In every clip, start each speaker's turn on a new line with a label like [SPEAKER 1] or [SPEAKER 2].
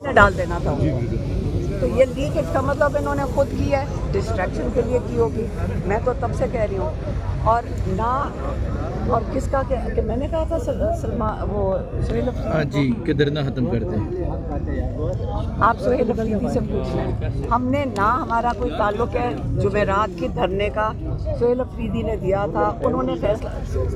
[SPEAKER 1] نے ڈال دینا تھا تو یہ لیک کا مطلب انہوں نے خود کی ہے، ڈسٹریکشن کے لیے کی ہوگی. میں تو تب سے کہہ رہی ہوں. اور نہ اور کس کا کہ میں نے کہا تھا سلمان وہ سہیل
[SPEAKER 2] جی کدھر نہ ختم کرتے ہیں
[SPEAKER 1] آپ سہیل افریدی سے پوچھ لیں. ہم نے نہ ہمارا کوئی تعلق ہے جمعرات کے دھرنے کا. سہیل افریدی نے دیا تھا، انہوں نے فیصلہ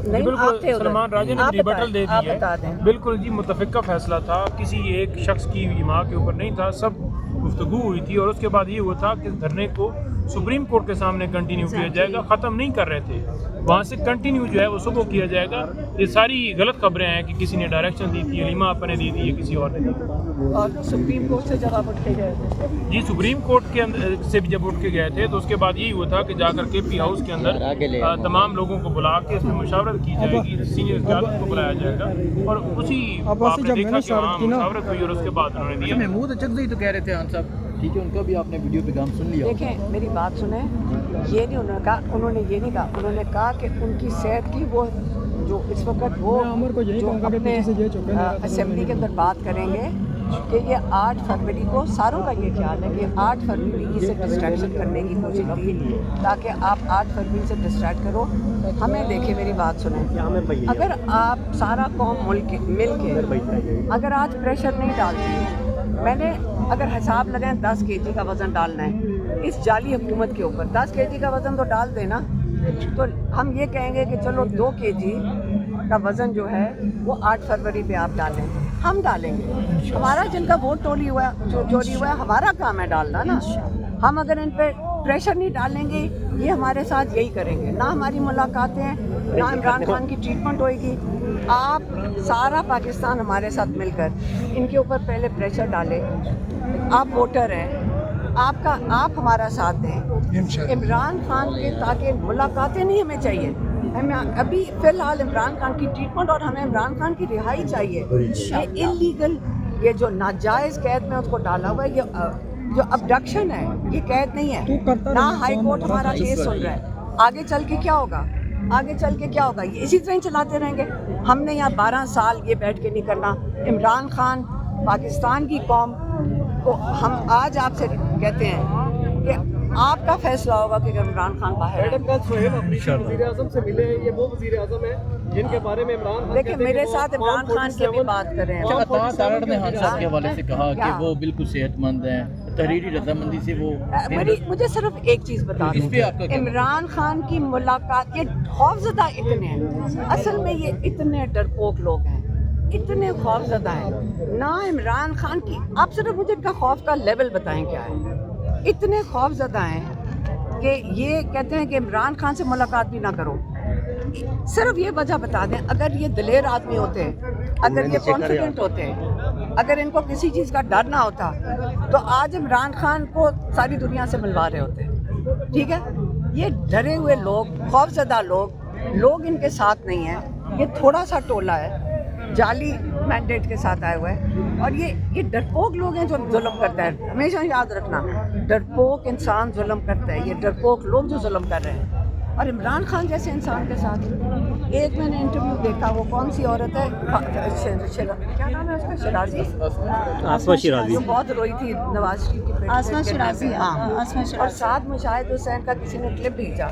[SPEAKER 1] نہیں.
[SPEAKER 3] بالکل سلمان راجہ نے ریبٹل دے دی ہے.
[SPEAKER 1] بتا دیں.
[SPEAKER 3] بالکل جی متفقہ فیصلہ تھا، کسی ایک شخص کی ماں کے اوپر نہیں تھا، سب گفتگو ہوئی تھی اور اس کے بعد یہ ہوا تھا کہ دھرنے کو سپریم کورٹ کے سامنے کنٹینیو کیا جائے گا. ختم نہیں کر رہے تھے، وہاں سے کنٹینیو جو ہے وہ صبح کیا جائے گا. یہ ساری غلط خبریں ہیں کہ کسی نے ڈائریکشن دی تھی، علیمہ آپا نے دی تھی یا کسی اور نے دی تھی.
[SPEAKER 1] اور سپریم کورٹ سے جب آپ اٹھ کے گئے تھے
[SPEAKER 3] جی سپریم کورٹ کے اندر سے بھی جب اٹھ کے گئے تھے تو اس کے بعد یہی ہوا تھا کہ جا کر کے پی ہاؤس کے اندر تمام لوگوں کو بلا کے اس میں مشاورت کی جائے گی، سینئر قیادت کو بلایا جائے گا. اور اسی آپ نے دیکھا کہ وہاں مشاورت ہوئی اور اس کے بعد انہوں نے دیا.
[SPEAKER 2] محمود اچکزئی تو کہہ رہے تھے خان صاحب، ٹھیک ہے ان کا بھی آپ نے ویڈیو پیغام سن لیا.
[SPEAKER 1] دیکھیں میری بات سنیں. یہ نہیں انہوں نے کہا، انہوں نے یہ نہیں کہا، انہوں نے کہا کہ ان کی صحت کی وہ جو اس وقت وہ جو اپنے اسمبلی کے اندر بات کریں گے کہ یہ 8 فروری کو ساروں کا یہ خیال ہے کہ 8 فروری سے ڈسٹریکشن کرنے کی کوشش کی تاکہ آپ 8 فروری سے ڈسٹریکٹ کرو. ہمیں دیکھیں میری بات سنیں، اگر آپ سارا قوم مل کے اگر آج پریشر نہیں ڈالتی، میں نے اگر حساب لگائیں 10 kg کا وزن ڈالنا ہے اس جعلی حکومت کے اوپر، 10 kg کا وزن تو ڈال دینا، تو ہم یہ کہیں گے کہ چلو 2 kg کا وزن جو ہے وہ 8 فروری پہ آپ ڈالیں. ہم ڈالیں گے. ہمارا جن کا ووٹ چوری ہوا ہے ہمارا کام ہے ڈالنا نا. ہم اگر ان پہ پریشر نہیں ڈالیں گے یہ ہمارے ساتھ یہی کریں گے. نہ ہماری ملاقاتیں نہ عمران خان کی ٹریٹمنٹ ہوئے گی. آپ سارا پاکستان ہمارے ساتھ مل کر ان کے اوپر پہلے پریشر ڈالیں. آپ ووٹر ہیں، آپ ہمارا ساتھ دیں. عمران خان کے تاکہ ملاقاتیں نہیں ہمیں چاہیے، ہمیں ابھی فی الحال عمران خان کی ٹریٹمنٹ اور ہمیں عمران خان کی رہائی چاہیے. یہ انلیگل، یہ جو ناجائز قید میں اس کو ڈالا ہوا ہے، یہ جو ابڈکشن ہے یہ قید نہیں ہے. نہ ہائی کورٹ ہمارا کیس سن رہا ہے. آگے چل کے کیا ہوگا؟ آگے چل کے کیا ہوگا؟ یہ اسی طرح چلاتے رہیں گے. ہم نے یہاں 12 سال یہ بیٹھ کے نہیں کرنا. عمران خان پاکستان کی قوم کو ہم آج آپ سے کہتے ہیں کہ آپ کا فیصلہ ہوگا کہ عمران خان باہر ہے.
[SPEAKER 4] وزیر اعظم سے ملے ہیں، یہ وہ وزیر اعظم ہیں جن کے بارے میں عمران خان
[SPEAKER 1] دیکھیں میرے ساتھ عمران خان کی بھی بات کریں.
[SPEAKER 2] عطا تارڑ نے خان صاحب کے حوالے سے کہا کہ وہ بالکل صحت مند ہیں، تحریری رضامندی سے وہ.
[SPEAKER 1] مجھے صرف ایک چیز بتا دیں، عمران خان کی ملاقات، یہ خوفزدہ اتنے ہیں، اصل میں یہ اتنے ڈرپوک لوگ ہیں، اتنے خوفزدہ ہیں. نہ عمران خان کی، آپ صرف مجھے ان کا خوف کا لیول بتائیں کیا ہے. اتنے خوفزدہ ہیں کہ یہ کہتے ہیں کہ عمران خان سے ملاقات بھی نہ کرو. صرف یہ وجہ بتا دیں، اگر یہ دلیر آدمی ہوتے، اگر یہ کانفیڈنٹ ہوتے، اگر ان کو کسی چیز کا ڈر نہ ہوتا تو آج عمران خان کو ساری دنیا سے ملوا رہے ہوتے. ٹھیک ہے، یہ ڈرے ہوئے لوگ، خوفزدہ لوگ ان کے ساتھ نہیں ہیں. یہ تھوڑا سا ٹولہ ہے جعلی مینڈیٹ کے ساتھ آئے ہوئے ہیں، اور یہ ڈرپوک لوگ ہیں جو ظلم کرتا ہے. ہمیشہ یاد رکھنا، ڈرپوک انسان ظلم کرتا ہے. یہ ڈرپوک لوگ جو ظلم کر رہے ہیں، اور عمران خان جیسے انسان کے ساتھ. ایک میں نے انٹرویو دیکھا، وہ کون سی عورت ہے، کیا نام ہے اس کا، شیرازی،
[SPEAKER 5] آسما شیرازی،
[SPEAKER 1] جو بہت روئی تھی نواز شریف کی بیٹی
[SPEAKER 6] آسما شیرازی.
[SPEAKER 1] ہاں. اور ساتھ مشاہد حسین کا کسی نے کلپ بھیجا،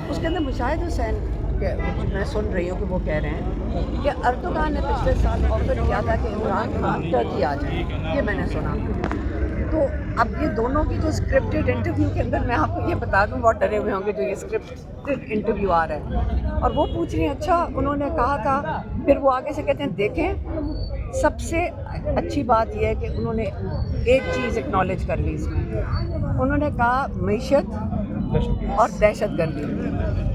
[SPEAKER 1] اس کے اندر مشاہد حسین میں سن رہی ہوں کہ وہ کہہ رہے ہیں کہ اردوغان نے پچھلے سال آفر کیا تھا کہ عمران خان ٹرکی آ جائے. یہ میں نے سنا. تو اب یہ دونوں کی جو اسکرپٹڈ انٹرویو کے اندر میں آپ کو یہ بتا دوں بہت ڈرے ہوئے ہوں گے جو یہ اسکرپٹڈ انٹرویو آ رہا ہے. اور وہ پوچھ رہی ہیں اچھا انہوں نے کہا تھا، پھر وہ آگے سے کہتے ہیں دیکھیں سب سے اچھی بات یہ ہے کہ انہوں نے ایک چیز اکنالج کر لی اس میں. انہوں نے کہا معیشت اور دہشت گردی،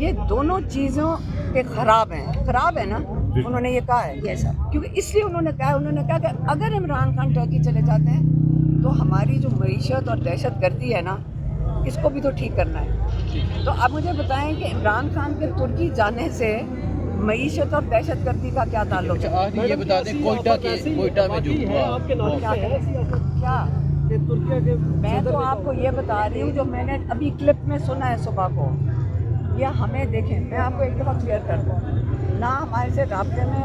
[SPEAKER 1] یہ دونوں چیزوں کے خراب ہے نا. انہوں نے یہ کہا ہے کیونکہ اس لیے انہوں نے کہا کہ اگر عمران خان ٹرکی چلے جاتے ہیں تو ہماری جو معیشت اور دہشت گردی ہے نا، اس کو بھی تو ٹھیک کرنا ہے. تو اب مجھے بتائیں کہ عمران خان کے ترکی جانے سے معیشت اور دہشت گردی کا کیا تعلق ہے؟
[SPEAKER 2] آج یہ بتا دیں کوئٹہ میں جو ہوا
[SPEAKER 1] کیا میں تو آپ کو یہ بتا رہی ہوں جو میں نے ابھی کلپ میں سنا ہے صبح کو. یہ ہمیں دیکھیں، میں آپ کو ایک دفعہ کلیئر کر دوں، نہ ہمارے سے رابطے میں